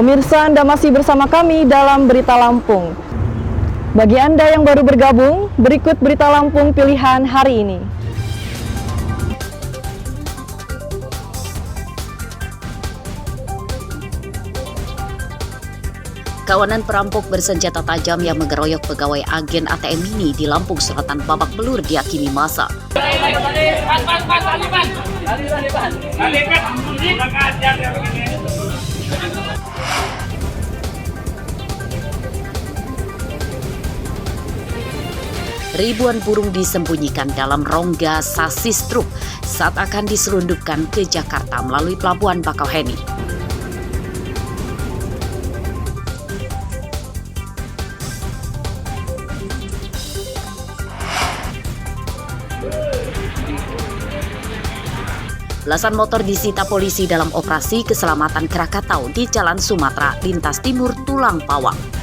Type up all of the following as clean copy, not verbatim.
Pemirsa, Anda masih bersama kami dalam Berita Lampung. Bagi Anda yang baru bergabung, berikut Berita Lampung pilihan hari ini. Kawanan perampok bersenjata tajam yang mengeroyok pegawai agen ATM Mini di Lampung Selatan babak belur dihakimi massa. Ribuan burung disembunyikan dalam rongga sasis truk saat akan diselundupkan ke Jakarta melalui Pelabuhan Bakauheni. Belasan motor disita polisi dalam operasi keselamatan Krakatau di Jalan Sumatera, lintas timur Tulang Pawang.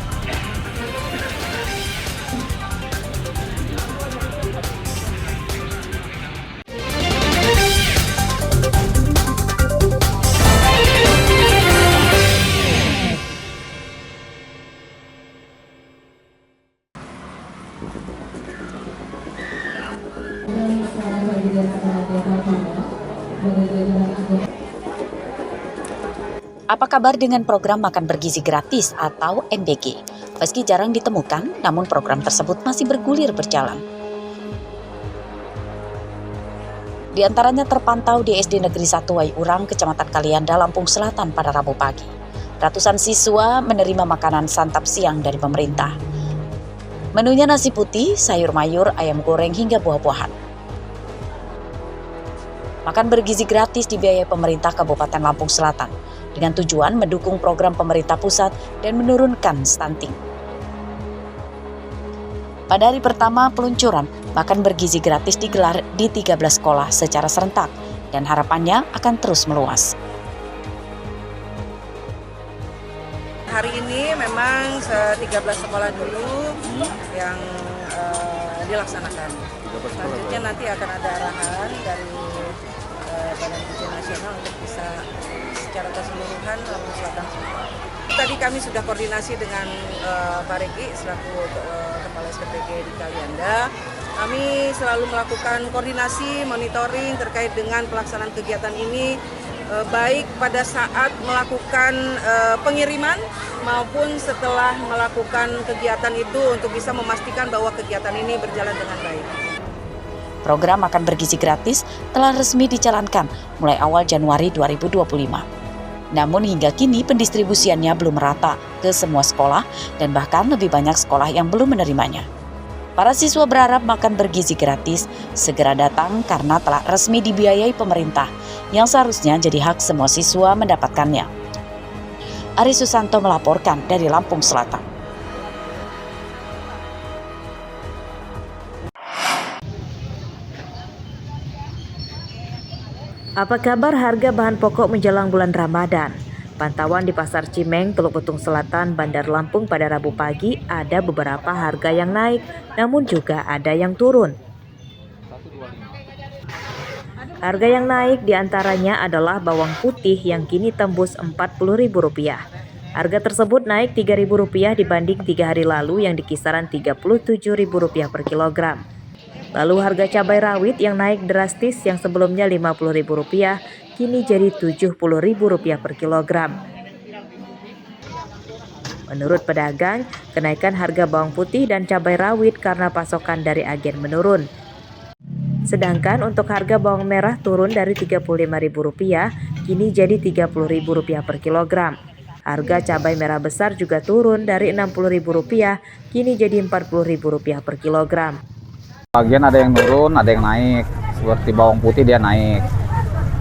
Apa kabar dengan program makan bergizi gratis atau MBG? Meski jarang ditemukan, namun program tersebut masih bergulir berjalan. Di antaranya terpantau di SD Negeri 1 Waiurang, Kecamatan Kalianda, Lampung Selatan pada Rabu pagi. Ratusan siswa menerima makanan santap siang dari pemerintah. Menunya nasi putih, sayur mayur, ayam goreng, hingga buah-buahan. Makan bergizi gratis dibiayai pemerintah Kabupaten Lampung Selatan dengan tujuan mendukung program pemerintah pusat dan menurunkan stunting. Pada hari pertama peluncuran, makan bergizi gratis digelar di 13 sekolah secara serentak dan harapannya akan terus meluas. Hari ini memang 13 sekolah dulu yang dilaksanakan. Selanjutnya nanti akan ada arahan dari Badan Ujian Nasional untuk bisa secara keseluruhan Lampung Selatan semua. Tadi kami sudah koordinasi dengan Pak Regi selaku Kepala SPPG di Kalianda. Kami selalu melakukan koordinasi, monitoring terkait dengan pelaksanaan kegiatan ini, baik pada saat melakukan pengiriman maupun setelah melakukan kegiatan itu untuk bisa memastikan bahwa kegiatan ini berjalan dengan baik. Program makan bergizi gratis telah resmi dijalankan mulai awal Januari 2025. Namun hingga kini pendistribusiannya belum merata ke semua sekolah dan bahkan lebih banyak sekolah yang belum menerimanya. Para siswa berharap makan bergizi gratis segera datang karena telah resmi dibiayai pemerintah yang seharusnya jadi hak semua siswa mendapatkannya. Ari Susanto melaporkan dari Lampung Selatan. Apa kabar harga bahan pokok menjelang bulan Ramadan? Pantauan di Pasar Cimeng, Teluk Betung Selatan, Bandar Lampung pada Rabu pagi ada beberapa harga yang naik, namun juga ada yang turun. Harga yang naik diantaranya adalah bawang putih yang kini tembus Rp40.000. Harga tersebut naik Rp3.000 dibanding 3 hari lalu yang di kisaran Rp37.000 per kilogram. Lalu harga cabai rawit yang naik drastis yang sebelumnya Rp50.000 kini jadi Rp70.000 per kilogram. Menurut pedagang, kenaikan harga bawang putih dan cabai rawit karena pasokan dari agen menurun. Sedangkan untuk harga bawang merah turun dari Rp35.000 kini jadi Rp30.000 per kilogram. Harga cabai merah besar juga turun dari Rp60.000 kini jadi Rp40.000 per kilogram. Bagian ada yang turun, ada yang naik. Seperti bawang putih dia naik.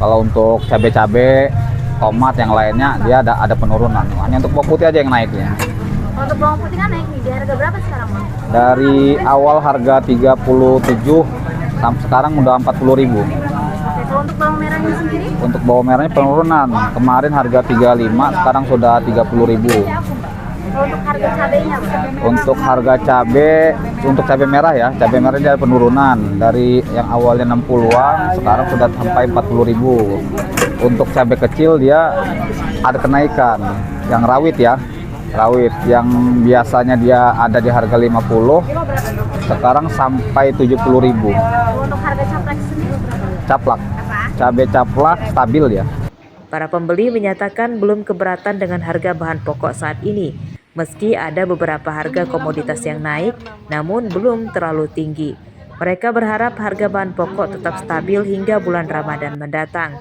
Kalau untuk cabai-cabai, tomat yang lainnya dia ada penurunan. Hanya untuk bawang putih aja yang naik ya. Untuk bawang putih kan naik nih, di harga berapa sekarang, Bang? Dari awal harga 37 sampai sekarang udah 40.000. Oke, kalau untuk bawang merahnya sendiri? Untuk bawang merahnya penurunan. Kemarin harga 35, sekarang sudah 30.000. Untuk harga cabenya, Untuk harga cabai merah ya, cabai merah ada penurunan dari yang awalnya 60-an, sekarang sudah sampai 40.000. Untuk cabai kecil dia ada kenaikan. Yang rawit ya, rawit yang biasanya dia ada di harga 50, sekarang sampai 70.000. Untuk harga caplak sendiri berapa? Caplak, cabai caplak stabil ya. Para pembeli menyatakan belum keberatan dengan harga bahan pokok saat ini. Meski ada beberapa harga komoditas yang naik, namun belum terlalu tinggi. Mereka berharap harga bahan pokok tetap stabil hingga bulan Ramadan mendatang.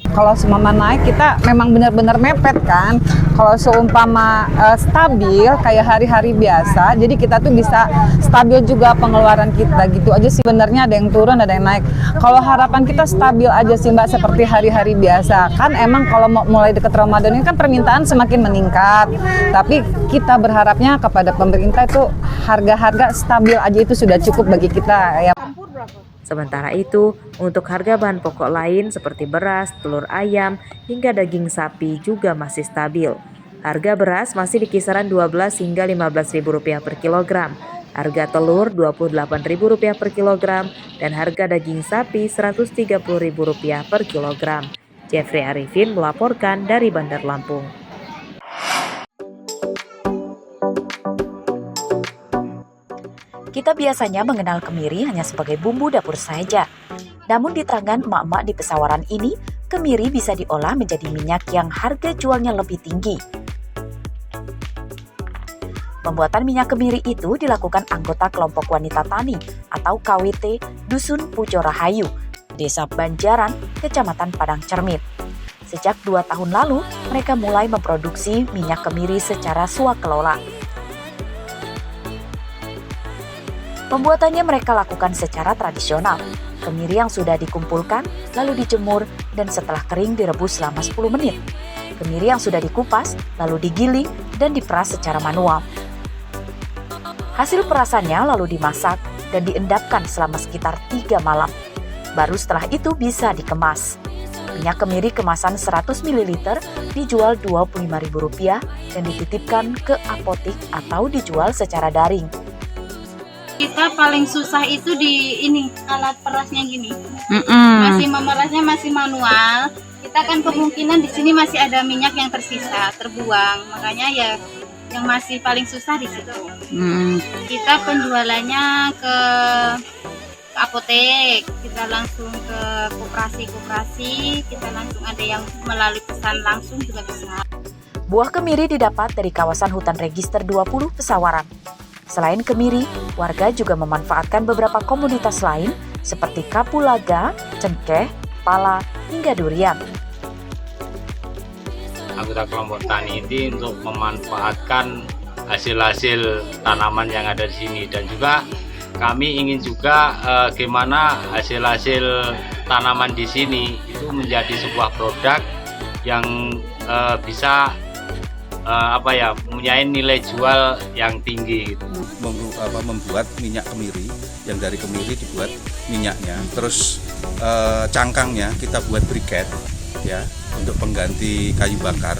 Kalau seumpama naik kita memang benar-benar mepet kan. Kalau seumpama stabil kayak hari-hari biasa, jadi kita tuh bisa stabil juga pengeluaran kita gitu aja sih. Sebenarnya ada yang turun, ada yang naik. Kalau harapan kita stabil aja sih Mbak, seperti hari-hari biasa. Kan emang kalau mulai dekat Ramadan ini kan permintaan semakin meningkat. Tapi kita berharapnya kepada pemerintah itu harga-harga stabil aja itu sudah cukup bagi kita ya. Sementara itu, untuk harga bahan pokok lain seperti beras, telur ayam, hingga daging sapi juga masih stabil. Harga beras masih di kisaran Rp12 hingga Rp15.000 per kilogram. Harga telur Rp28.000 per kilogram dan harga daging sapi Rp130.000 per kilogram. Jeffrey Arifin melaporkan dari Bandar Lampung. Kita biasanya mengenal kemiri hanya sebagai bumbu dapur saja. Namun di tangan emak-emak di Pesawaran ini, kemiri bisa diolah menjadi minyak yang harga jualnya lebih tinggi. Pembuatan minyak kemiri itu dilakukan anggota kelompok wanita tani atau KWT Dusun Pujo Rahayu, Desa Banjaran, Kecamatan Padang Cermit. Sejak 2 tahun lalu, mereka mulai memproduksi minyak kemiri secara swakelola. Pembuatannya mereka lakukan secara tradisional. Kemiri yang sudah dikumpulkan, lalu dijemur, dan setelah kering direbus selama 10 menit. Kemiri yang sudah dikupas, lalu digiling dan diperas secara manual. Hasil perasannya lalu dimasak dan diendapkan selama sekitar 3 malam. Baru setelah itu bisa dikemas. Minyak kemiri kemasan 100 ml dijual Rp25.000 dan dititipkan ke apotik atau dijual secara daring. Kita paling susah itu di ini alat perasnya gini. Masih memerasnya masih manual. Kita kan kemungkinan di sini masih ada minyak yang tersisa, terbuang. Makanya ya yang masih paling susah di situ. Kita penjualannya ke apotek, kita langsung ke koperasi, kita langsung ada yang melalui pesan langsung juga bisa. Buah kemiri didapat dari kawasan hutan register 20 Pesawaran. Selain kemiri, warga juga memanfaatkan beberapa komoditas lain seperti kapulaga, cengkeh, pala, hingga durian. Anggota kelompok tani ini untuk memanfaatkan hasil-hasil tanaman yang ada di sini, dan juga kami ingin juga gimana hasil-hasil tanaman di sini itu menjadi sebuah produk yang bisa mempunyai nilai jual yang tinggi gitu. Membuat minyak kemiri, yang dari kemiri dibuat minyaknya, terus cangkangnya kita buat briket ya untuk pengganti kayu bakar.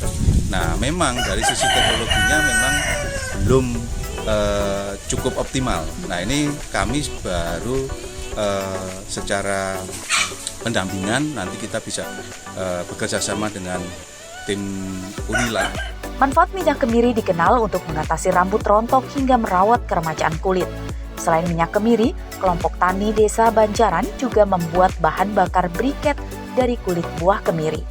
Nah, memang dari sisi teknologinya memang belum cukup optimal. Nah, ini kami baru secara pendampingan nanti kita bisa bekerja sama dengan tim Unila. Manfaat minyak kemiri dikenal untuk mengatasi rambut rontok hingga merawat keremajaan kulit. Selain minyak kemiri, kelompok tani Desa Banjaran juga membuat bahan bakar briket dari kulit buah kemiri.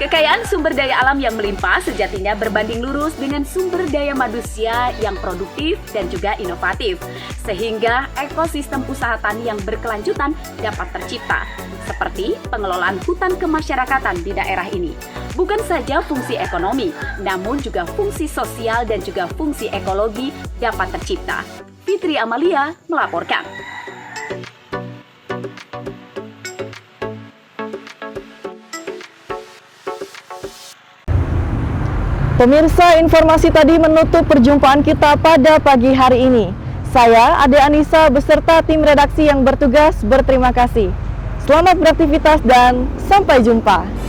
Kekayaan sumber daya alam yang melimpah sejatinya berbanding lurus dengan sumber daya manusia yang produktif dan juga inovatif, sehingga ekosistem usaha tani yang berkelanjutan dapat tercipta, seperti pengelolaan hutan kemasyarakatan di daerah ini. Bukan saja fungsi ekonomi, namun juga fungsi sosial dan juga fungsi ekologi dapat tercipta. Fitri Amalia melaporkan. Pemirsa, informasi tadi menutup perjumpaan kita pada pagi hari ini. Saya, Ade Anissa, beserta tim redaksi yang bertugas berterima kasih. Selamat beraktivitas dan sampai jumpa.